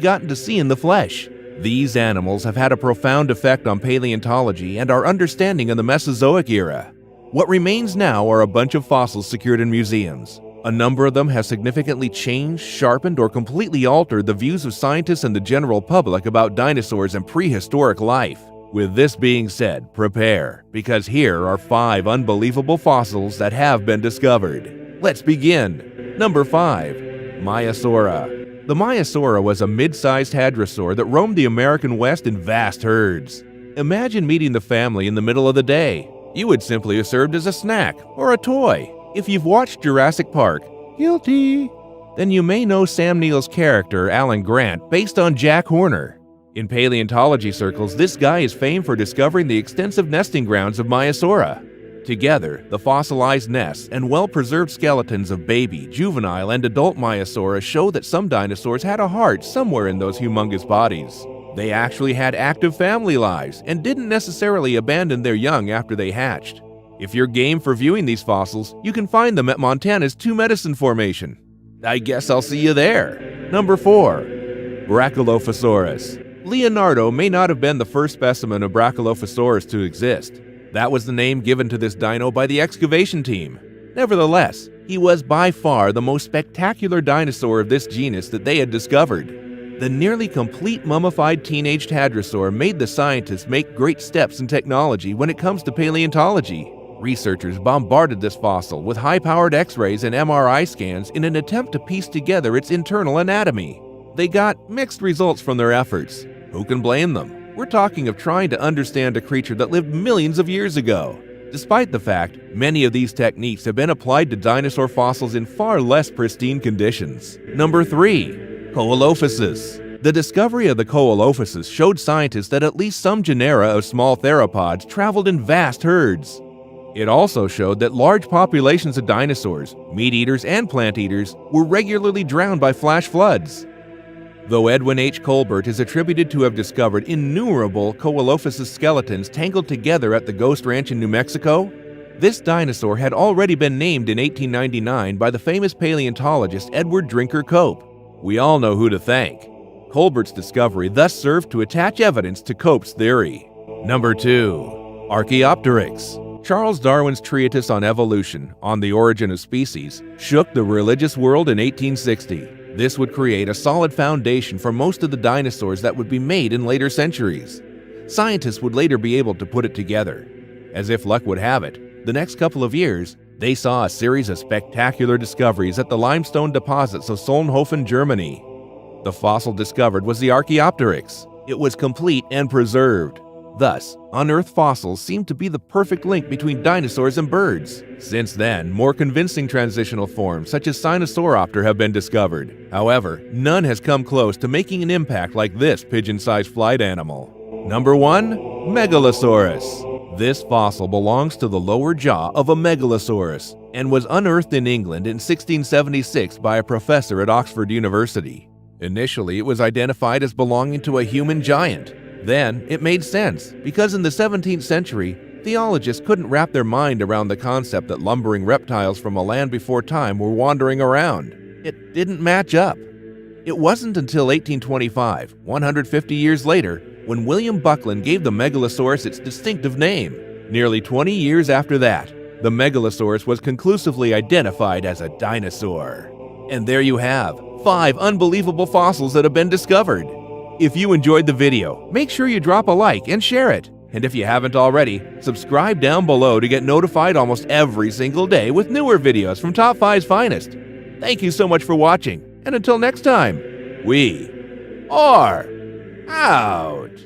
gotten to see in the flesh. These animals have had a profound effect on paleontology and our understanding of the Mesozoic era. What remains now are a bunch of fossils secured in museums. A number of them have significantly changed, sharpened, or completely altered the views of scientists and the general public about dinosaurs and prehistoric life. With this being said, prepare, because here are 5 unbelievable fossils that have been discovered. Let's begin. Number 5. Maiasaura. The Maiasaura was a mid-sized hadrosaur that roamed the American West in vast herds. Imagine meeting the family in the middle of the day. You would simply have served as a snack or a toy. If you've watched Jurassic Park, guilty, then you may know Sam Neill's character, Alan Grant, based on Jack Horner. In paleontology circles, this guy is famed for discovering the extensive nesting grounds of Maiasaura. Together, the fossilized nests and well-preserved skeletons of baby, juvenile, and adult Maiasaura show that some dinosaurs had a heart somewhere in those humongous bodies. They actually had active family lives and didn't necessarily abandon their young after they hatched. If you're game for viewing these fossils, you can find them at Montana's Two Medicine Formation. I guess I'll see you there. Number 4. Brachylophosaurus. Leonardo may not have been the first specimen of Brachylophosaurus to exist. That was the name given to this dino by the excavation team. Nevertheless, he was by far the most spectacular dinosaur of this genus that they had discovered. The nearly complete mummified teenage hadrosaur made the scientists make great steps in technology when it comes to paleontology. Researchers bombarded this fossil with high-powered X-rays and MRI scans in an attempt to piece together its internal anatomy. They got mixed results from their efforts. Who can blame them? We're talking of trying to understand a creature that lived millions of years ago. Despite the fact, many of these techniques have been applied to dinosaur fossils in far less pristine conditions. Number 3. Coelophysis. The discovery of the Coelophysis showed scientists that at least some genera of small theropods traveled in vast herds. It also showed that large populations of dinosaurs, meat-eaters and plant-eaters, were regularly drowned by flash floods. Though Edwin H. Colbert is attributed to have discovered innumerable Coelophysis skeletons tangled together at the Ghost Ranch in New Mexico, this dinosaur had already been named in 1899 by the famous paleontologist Edward Drinker Cope. We all know who to thank. Colbert's discovery thus served to attach evidence to Cope's theory. Number 2. Archaeopteryx. Charles Darwin's treatise on evolution, On the Origin of Species, shook the religious world in 1860. This would create a solid foundation for most of the dinosaurs that would be made in later centuries. Scientists would later be able to put it together. As if luck would have it, the next couple of years, they saw a series of spectacular discoveries at the limestone deposits of Solnhofen, Germany. The fossil discovered was the Archaeopteryx. It was complete and preserved. Thus, unearthed fossils seem to be the perfect link between dinosaurs and birds. Since then, more convincing transitional forms such as Sinosauropter have been discovered. However, none has come close to making an impact like this pigeon-sized flight animal. Number 1. Megalosaurus. This fossil belongs to the lower jaw of a Megalosaurus and was unearthed in England in 1676 by a professor at Oxford University. Initially, it was identified as belonging to a human giant. Then, it made sense, because in the 17th century, theologians couldn't wrap their mind around the concept that lumbering reptiles from a land before time were wandering around. It didn't match up. It wasn't until 1825, 150 years later, when William Buckland gave the Megalosaurus its distinctive name. Nearly 20 years after that, the Megalosaurus was conclusively identified as a dinosaur. And there you have 5 unbelievable fossils that have been discovered. If you enjoyed the video, make sure you drop a like and share it. And if you haven't already, subscribe down below to get notified almost every single day with newer videos from Top 5's finest. Thank you so much for watching, and until next time, we are out.